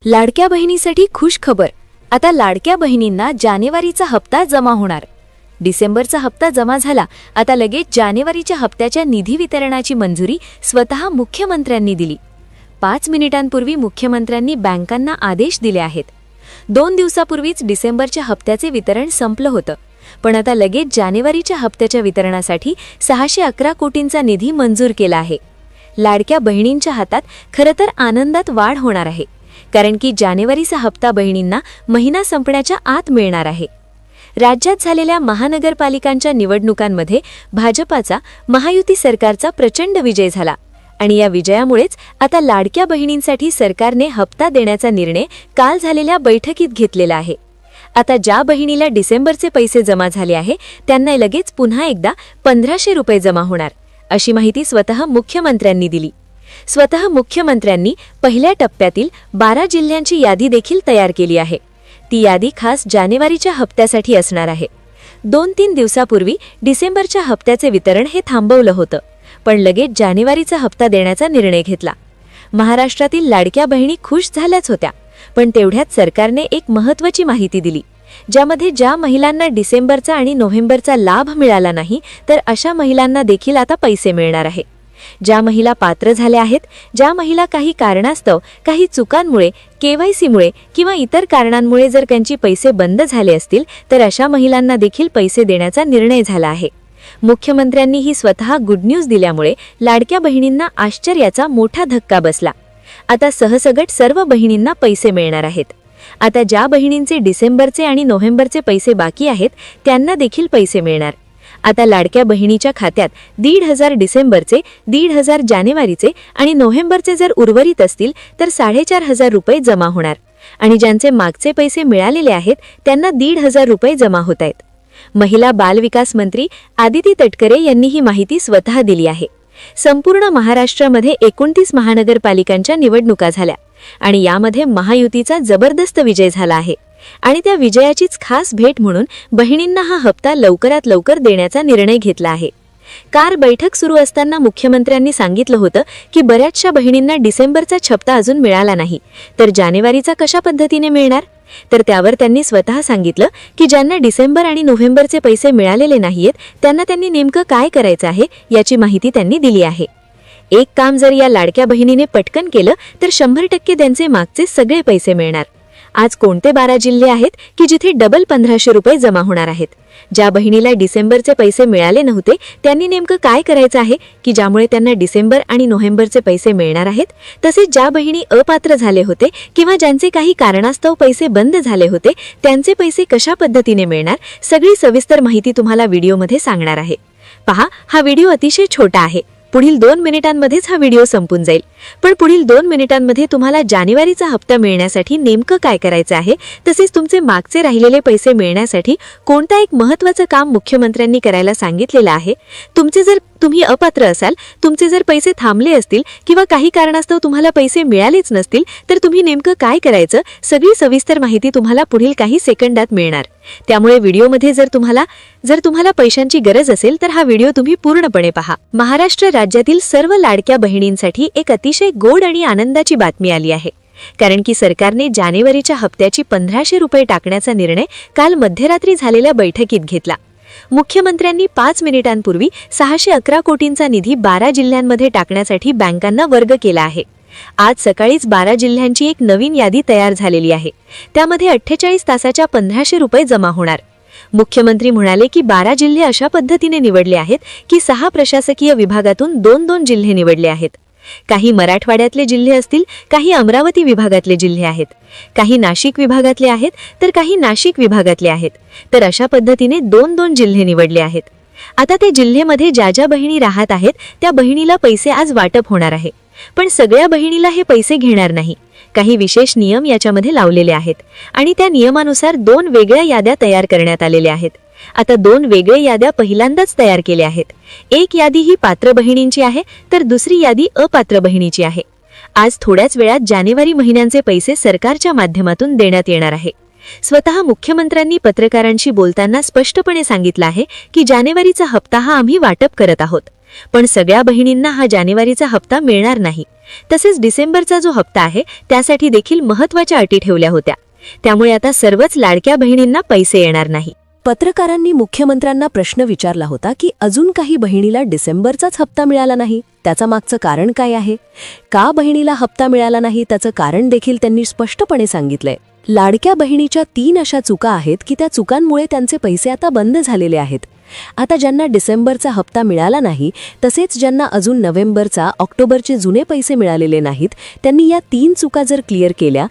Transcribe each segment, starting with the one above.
लाडक्या बहिणीसाठी खुश खबर। आता लाडक्या बहिणींना जानेवारीचा हप्ता जमा होणार। डिसेंबरचा हप्ता जमा झाला, आता लगेच जानेवारीच्या हप्त्याच्या निधी वितरणाची मंजुरी स्वतः मुख्यमंत्र्यांनी दिली। 5 मिनिटांपूर्वी मुख्यमंत्र्यांनी बँकांना आदेश दिले आहेत। 2 दिवसापूर्वीच डिसेंबरच्या हप्त्याचे वितरण संपलं होतं, पण आता लगेच जानेवारीच्या हप्त्याच्या वितरणासाठी 611 कोटींचा निधी मंजूर केला आहे। लाडक्या बहिणींच्या हातात खरं तर आनंदात वाढ होणार आहे, कारण की जानेवारीचा हप्ता बहिणींना महिना संपण्याच्या आत मिळणार आहे। राज्यात झालेल्या महानगरपालिकांच्या निवडणुकांमध्ये भाजपाचा महायुती सरकारचा प्रचंड विजय झाला आणि या विजयामुळेच आता लाडक्या बहिणींसाठी सरकारने हप्ता देण्याचा निर्णय काल झालेल्या बैठकीत घेतलेला आहे। आता ज्या बहिणीला डिसेंबरचे पैसे जमा झाले आहे त्यांना लगेच पुन्हा एकदा 1500 रुपये जमा होणार, अशी माहिती स्वतः मुख्यमंत्र्यांनी दिली। स्वतः मुख्यमंत्र्यांनी पहिल्या टप्प्यातील 12 जिल्ह्यांची यादी देखील तयार केली आहे। ती यादी खास जानेवारीच्या हप्त्यासाठी असणार आहे। 2-3 दिवसापूर्वी डिसेंबरच्या हप्त्याचे वितरण हे थांबवलं होतं, पण लगेच जानेवारीचा हप्ता देण्याचा निर्णय घेतला। महाराष्ट्रातील लाडक्या बहिणी खुश झाल्याच होत्या, पण तेवढ्यात सरकारने एक महत्त्वाची माहिती दिली, ज्यामध्ये ज्या महिलांना डिसेंबरचा आणि नोव्हेंबरचा लाभ मिळाला नाही तर अशा महिलांना देखील आता पैसे मिळणार आहे। ज्या महिला पात्र झाल्या आहेत, ज्या महिला काही कारणास्तव, काही चुकांमुळे, केवायसीमुळे किंवा इतर कारणांमुळे जर त्यांचे पैसे बंद झाले असतील तर अशा महिलांना देखील पैसे देण्याचा निर्णय झाला आहे। मुख्यमंत्र्यांनी ही स्वतः गुड न्यूज दिल्यामुळे लाडक्या बहिणींना आश्चर्याचा मोठा धक्का बसला। आता सहसगट सर्व बहिणींना पैसे मिळणार आहेत। आता ज्या बहिणींचे डिसेंबरचे आणि नोव्हेंबरचे पैसे बाकी आहेत त्यांना देखील पैसे मिळणार। आता लाडक्या बहिणीच्या खात्यात 1,500 डिसेंबरचे, 1,500 जानेवारीचे आणि नोव्हेंबरचे जर उर्वरित असतील तर 4,500 रुपये जमा होणार आणि ज्यांचे मागचे पैसे मिळालेले आहेत त्यांना 1,500 रुपये जमा होत आहेत। महिला बाल विकास मंत्री आदिती तटकरे यांनी ही माहिती स्वतः दिली आहे। संपूर्ण महाराष्ट्रामध्ये 29 महानगरपालिकांच्या निवडणुका झाल्या आणि यामध्ये महायुतीचा जबरदस्त विजय झाला आहे आणि त्या विजयाचीच खास भेट म्हणून बहिणींना हा हप्ता लवकरात लवकर देण्याचा निर्णय घेतला आहे। कार बैठक सुरू असताना मुख्यमंत्र्यांनी सांगितलं होतं की बऱ्याचशा बहिणींना डिसेंबरचा हप्ता अजून मिळाला नाही, तर जानेवारीचा कशा पद्धतीने मिळणार? तर त्यावर त्यांनी स्वतः सांगितलं की ज्यांना डिसेंबर आणि नोव्हेंबरचे पैसे मिळालेले नाहीयेत त्यांना त्यांनी नेमकं काय करायचं आहे याची माहिती त्यांनी दिली आहे। एक काम जर या लाडक्या बहिणीने पटकन केलं तर 100% त्यांचे मागचे सगळे पैसे मिळणार। आज कोणते 12 जिल्हे आहेत की जिथे डबल 1500 रुपये जमा होणार आहेत? ज्या बहिणीला डिसेंबरचे पैसे मिळाले नव्हते त्यांनी नेमकं काय करायचं आहे की ज्यामुळे त्यांना डिसेंबर आणि नोव्हेंबरचे पैसे मिळणार आहेत? तसेच ज्या बहिणी अपात्र झाले होते किंवा ज्यांचे काही कारणास्तव पैसे बंद झाले होते त्यांचे पैसे कशा पद्धतीने मिळणार, सगळी सविस्तर माहिती तुम्हाला व्हिडिओमध्ये सांगणार आहे। पहा, हा व्हिडिओ अतिशय छोटा आहे, पुढील 2 मिनिटांमध्येच हा व्हिडिओ संपून जाईल, पण पुढील 2 मिनिटांमध्ये तुम्हाला जानेवारीचा हप्ता मिळण्यासाठी नेमकं काय करायचं आहे, तसेच तुमचे मागचे राहिलेले पैसे मिळण्यासाठी कोणता एक महत्त्वाचं काम मुख्यमंत्र्यांनी करायला सांगितलेलं आहे। तुम्ही अपात्र असाल, तुमचे जर पैसे थांबले असतील किंवा काही कारणास्तव तुम्हाला पैसे मिळालेच नसतील तर तुम्ही नेमकं काय करायचं, सगळी सविस्तर माहिती तुम्हाला पुढील काही सेकंदात मिळणार। त्यामुळे व्हिडिओमध्ये जर तुम्हाला पैशांची गरज असेल तर हा व्हिडिओ तुम्ही पूर्णपणे पहा। महाराष्ट्र राज्यातील सर्व लाडक्या बहिणींसाठी एक अतिशय गोड आणि आनंदाची बातमी आली आहे, कारण की सरकारने जानेवारीच्या हप्त्याची 1500 रुपये टाकण्याचा निर्णय काल मध्यरात्री झालेल्या बैठकीत घेतला। मुख्यमंत्र्यांनी 5 मिनिटांपूर्वी 611 कोटींचा निधी 12 जिल्ह्यांमध्ये टाकण्यासाठी बँकांना वर्ग केला आहे। आज सकाळीच 12 जिल्ह्यांची एक नवीन यादी तयार झालेली आहे, त्यामध्ये 48 तासाच्या 1500 रुपये जमा होणार। मुख्यमंत्री म्हणाले की 12 जिल्हे अशा पद्धतीने निवडले आहेत की 6 प्रशासकीय विभागातून 2-2 जिल्हे निवडले आहेत। काही मराठवाड्यातले जिल्हे असतील, काही अमरावती विभागातले जिल्हे आहेत, काही नाशिक विभागातले आहेत तर काही नाशिक विभागातले आहेत, तर अशा पद्धतीने 2-2 जिल्हे निवडले आहेत। आता ते जिल्ह्यामध्ये ज्या ज्या बहिणी राहत आहेत त्या बहिणीला पैसे आज वाटप होणार आहे, पण सगळ्या बहिणीला हे पैसे घेणार नाही। काही विशेष नियम याच्यामध्ये लावलेले आहेत आणि त्या नियमानुसार 2 वेगळ्या याद्या तयार करण्यात आलेल्या आहेत। आता 2 वेगळे याद्या पहिल्यांदाच तयार केल्या आहेत। एक यादी ही पात्र बहिणींची आहे तर दुसरी यादी अपात्र बहिणीची आहे। आज थोड्याच वेळात जानेवारी महिन्यांचे पैसे सरकारच्या माध्यमातून देण्यात येणार आहे। स्वतः मुख्यमंत्र्यांनी पत्रकारांशी बोलताना स्पष्टपणे सांगितलं आहे की जानेवारीचा हप्ता हा आम्ही वाटप करत आहोत पण सगळ्या बहिणींना हा जानेवारीचा हप्ता मिळणार नाही. तसेच डिसेंबरचा जो हप्ता आहे त्यासाठी देखील महत्त्वाच्या अटी ठेवल्या होत्या. त्यामुळे आता सर्वच लाडक्या बहिणींना पैसे येणार नाही. पत्रकारांनी मुख्यमंत्र्यांना प्रश्न विचारला होता की अजून काही बहिणीला डिसेंबरचाच हप्ता मिळाला नाही, त्याचं मागचं कारण काय आहे? का बहिणीला हप्ता मिळाला नाही त्याचं कारण देखील त्यांनी स्पष्टपणे सांगितलंय. लाडक्या बहिणीच्या 3 अशा चुका आहेत की त्या चुकांमुळे त्यांचे पैसे आता बंद झालेले आहेत. आता ज्यांना डिसेंबरचा हप्ता मिळाला नाही, तसेच ज्यांना अजून नोव्हेंबरचा, ऑक्टोबरचे जुने पैसे मिळालेले नाहीत, त्यांनी या 3 चुका जर क्लिअर केल्या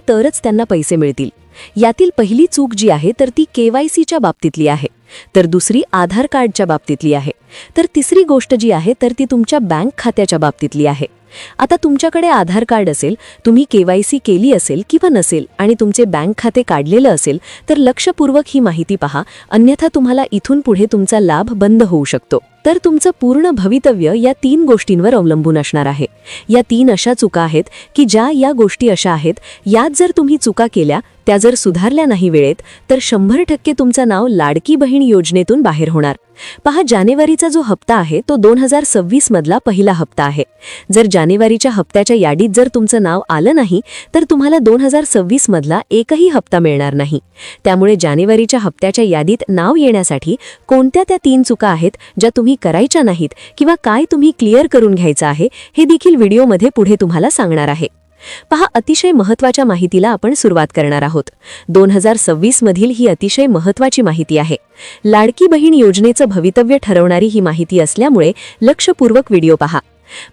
तरच त्यांना पैसे मिळतील. यातील पहिली चूक जी आहे तर ती केवायसीच्या बाबतीतली आहे, तर दुसरी आधार कार्डच्या बाबतीतली आहे, तर तिसरी गोष्ट जी आहे तर ती तुमच्या बँक खात्याच्या बाबतीतली आहे. आता तुमच्याकडे आधार कार्ड असेल, तुम्ही केवायसी केली असेल किंवा नसेल आणि तुमचे बँक खाते काढलेलं असेल तर लक्षपूर्वक ही माहिती पहा, अन्यथा तुम्हाला इथून पुढे तुमचा लाभ बंद होऊ शकतो. तर तुमचं पूर्ण भवितव्य या 3 गोष्टींवर अवलंबून असणार आहे. या 3 अशा चुका आहेत की या गोष्टी अशा आहेत, यात जर तुम्ही चुका केल्या, त्या जर सुधारल्या नाही वेळेत, तर 100% तुमचं नाव लाडकी बहीण योजनेतून बाहेर होणार. पहा, जानेवारीचा जो हप्ता आहे तो 2026 मधला पहिला हप्ता आहे. जर जानेवारीच्या हप्त्याच्या यादीत जर तुमचं नाव आलं नाही तर तुम्हाला 2026 मधला एकही हप्ता मिळणार नाही. त्यामुळे जानेवारीच्या हप्त्याच्या यादीत नाव येण्यासाठी कोणत्या त्या 3 चुका आहेत ज्या तुम्ही करायच्या नाहीत किंवा काय तुम्ही क्लिअर करून घ्यायचं आहे हे देखील व्हिडिओमध्ये पुढे तुम्हाला सांगणार आहे. पहा, अतिशय महत्त्वाच्या माहितीला आपण सुरुवात करणार आहोत. 2026 मधील ही अतिशय महत्त्वाची माहिती आहे. लाडकी बहीण योजनेचं भवितव्य ठरवणारी ही माहिती असल्यामुळे लक्षपूर्वक व्हिडिओ पहा.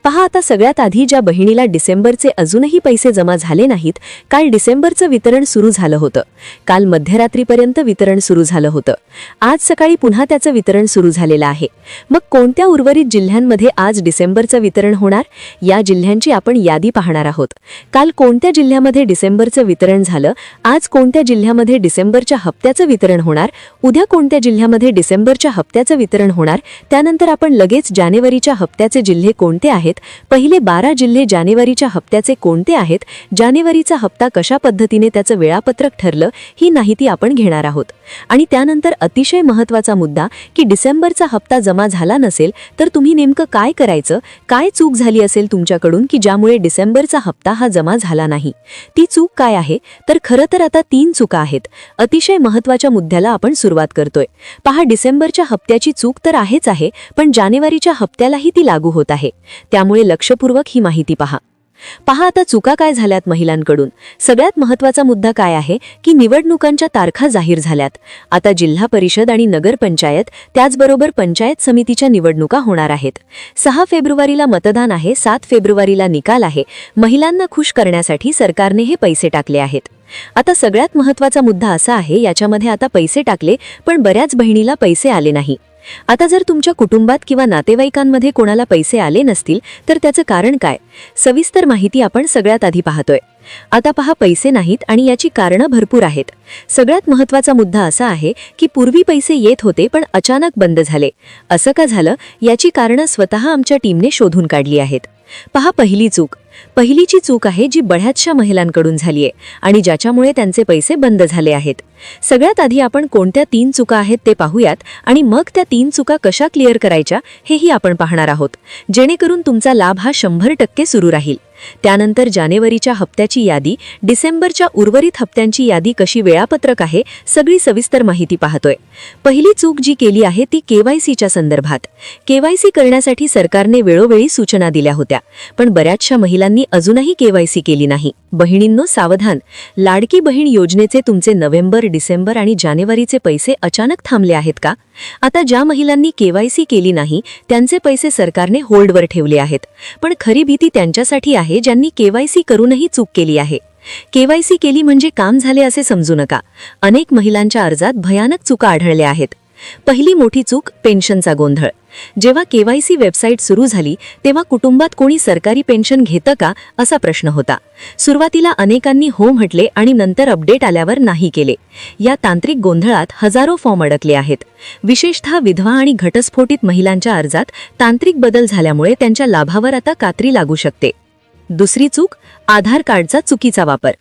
आता सगळ्यात आधी ज्या बहिणीला डिसेंबरचे अजूनही पैसे जमा झाले नाहीत, काल डिसेंबरचं वितरण सुरू झालं होतं. काल मध्यरात्रीपर्यंत वितरण सुरू झालं होतं. आज सकाळी पुन्हा त्याचं वितरण सुरू झालेलं आहे. मग कोणत्या उर्वरित जिल्ह्यांमध्ये आज डिसेंबरचं वितरण होणार? या जिल्ह्यांची आपण यादी पाहणार आहोत. काल कोणत्या जिल्ह्यामध्ये डिसेंबरचं वितरण झालं, आज कोणत्या जिल्ह्यामध्ये डिसेंबरच्या हप्त्याचं वितरण होणार, उद्या कोणत्या जिल्ह्यामध्ये डिसेंबरच्या हप्त्याचं वितरण होणार, त्यानंतर आपण लगेच जानेवारीच्या हप्त्याचे जिल्हे कोणते आहेत, पहिले 12 जिल्हे जानेवारीच्या हप्त्याचे कोणते आहेत, जानेवारीचा हप्ता कशा पद्धतीने त्याचं वेळापत्रक ठरलं, ही माहिती आपण घेणार आहोत. आणि त्यानंतर अतिशय महत्त्वाचा मुद्दा की डिसेंबरचा हप्ता जमा झाला नसेल तर तुम्ही नेमकं काय करायचं, काय चूक झाली असेल तुमच्याकडून की ज्यामुळे डिसेंबरचा हप्ता हा जमा झाला नाही. ती चूक काय आहे? तर खरं तर आता 3 चुका आहेत. अतिशय महत्त्वाच्या मुद्द्याला आपण सुरुवात करतोय. पहा, डिसेंबरच्या हप्त्याची चूक तर आहेच आहे, पण जानेवारीच्या हप्त्यालाही ती लागू होत आहे. त्यामुळे लक्षपूर्वक ही माहिती पहा. आता चुका काय झाल्यात महिलांकडून. सगळ्यात महत्त्वाचा मुद्दा काय आहे की निवडणुकांच्या तारखा जाहीर झाल्यात. आता जिल्हा परिषद आणि नगरपंचायत त्याचबरोबर पंचायत समितीच्या निवडणुका होणार आहेत. 6 फेब्रुवारीला मतदान आहे, 7 फेब्रुवारीला निकाल आहे. महिलांना खुश करण्यासाठी सरकारने हे पैसे टाकले आहेत. आता सगळ्यात महत्त्वाचा मुद्दा असा आहे, याच्यामध्ये आता पैसे टाकले पण बऱ्याच बहिणीला पैसे आले नाही. आता जर तुमच्या कुटुंबात किंवा नातेवाईकांमध्ये कोणाला पैसे आले नसतील तर त्याचं कारण काय? सविस्तर माहिती आपण सगळ्यात आधी पाहतोय. आता पहा, पैसे नाहीत आणि याची कारणं भरपूर आहेत. सगळ्यात महत्त्वाचा मुद्दा असा आहे की पूर्वी पैसे येत होते पण अचानक बंद झाले. असं का झालं याची कारणं स्वतः आमच्या टीमने शोधून काढली आहेत. पहा, पहिलीची चूक आहे जी बऱ्याचशा महिलांकडून झालीये आणि ज्याच्यामुळे त्यांचे पैसे बंद झाले आहेत. सगळ्यात आधी आपण कोणत्या 3 चुका आहेत ते पाहूयात आणि मग त्या 3 चुका कशा क्लिअर करायच्या हेही आपण पाहणार आहोत, जेणेकरून तुमचा लाभ हा 100% सुरू राहील. त्यानंतर जानेवारीच्या हप्त्याची यादी, डिसेंबरच्या उर्वरित हप्त्यांची यादी कशी वेळापत्रक आहे, सगळी सविस्तर माहिती पाहतोय. पहिली चूक जी केली आहे ती केवायसीच्या संदर्भात. केवायसी करण्यासाठी सरकारने वेळोवेळी सूचना दिल्या होत्या, पण बऱ्याचशा महिलांनी अजूनही केवायसी केली नाही. बहिणींनो, सावधान. लाडकी बहीण योजनेचे तुमचे नोव्हेंबर, डिसेंबर आणि जानेवारीचे पैसे अचानक थांबले आहेत का? आता ज्या महिलांनी केवायसी केली नाही त्यांचे पैसे सरकारने होल्डवर ठेवले आहेत. पण खरी भीती त्यांच्यासाठी आहे ज्यांनी केवायसी करूनही चूक केली आहे. केवायसी केली म्हणजे काम झाले असे समजू नका. अनेक महिलांच्या अर्जात भयानक चुका आढळल्या आहेत. पहिली मोठी चूक, पेन्शनचा गोंधळ. जेव्हा केवायसी वेबसाईट सुरू झाली तेव्हा कुटुंबात कोणी सरकारी पेन्शन घेतं का असा प्रश्न होता. सुरुवातीला अनेकांनी हो म्हटले आणि नंतर अपडेट आल्यावर नाही केले. या तांत्रिक गोंधळात हजारो फॉर्म अडकले आहेत. विशेषतः विधवा आणि घटस्फोटित महिलांच्या अर्जात तांत्रिक बदल झाल्यामुळे त्यांच्या लाभावर आता कात्री लागू शकते. दुसरी चूक, आधार कार्डचा चुकीचा वापर.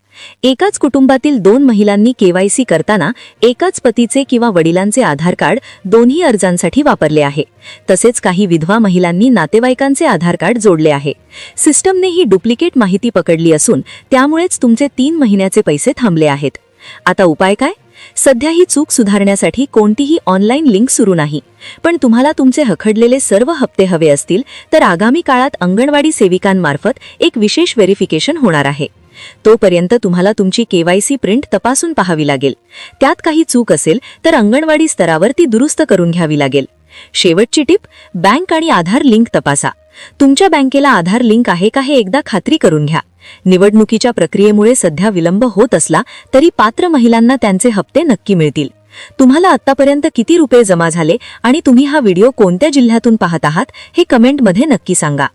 एकाच कुटुंबातील 2 महिलांनी केवायसी करताना एकाच पतीचे किंवा वडिलांचे आधार कार्ड दोन्ही अर्जांसाठी वापरले आहे. तसेच काही विधवा महिलांनी नातेवाईकांचे आधार कार्ड जोडले आहे. सिस्टमने ही डुप्लिकेट माहिती पकडली असून त्यामुळेच तुमचे 3 महिन्याचे पैसे थांबले आहेत. आता उपाय काय? सध्या ही चूक सुधारण्यासाठी कोणतीही ऑनलाईन लिंक सुरू नाही. पण तुम्हाला तुमचे हखडलेले सर्व हप्ते हवे असतील तर आगामी काळात अंगणवाडी सेविकांमार्फत एक विशेष व्हेरिफिकेशन होणार आहे. तोपर्यंत तुम्हाला तुमची केवायसी प्रिंट तपासून पाहावी लागेल. त्यात काही चूक असेल तर अंगणवाडी स्तरावर ती दुरुस्त करून घ्यावी लागेल. शेवटची टिप, बँक आणि आधार लिंक तपासा. तुमच्या बँकेला आधार लिंक आहे का हे एकदा खात्री करून घ्या. निवडणुकीच्या प्रक्रियेमुळे सध्या विलंब होत असला तरी पात्र महिलांना त्यांचे हप्ते नक्की मिळतील. तुम्हाला आत्तापर्यंत किती रुपये जमा झाले आणि तुम्ही हा व्हिडिओ कोणत्या जिल्ह्यातून पाहत आहात हे कमेंटमध्ये नक्की सांगा.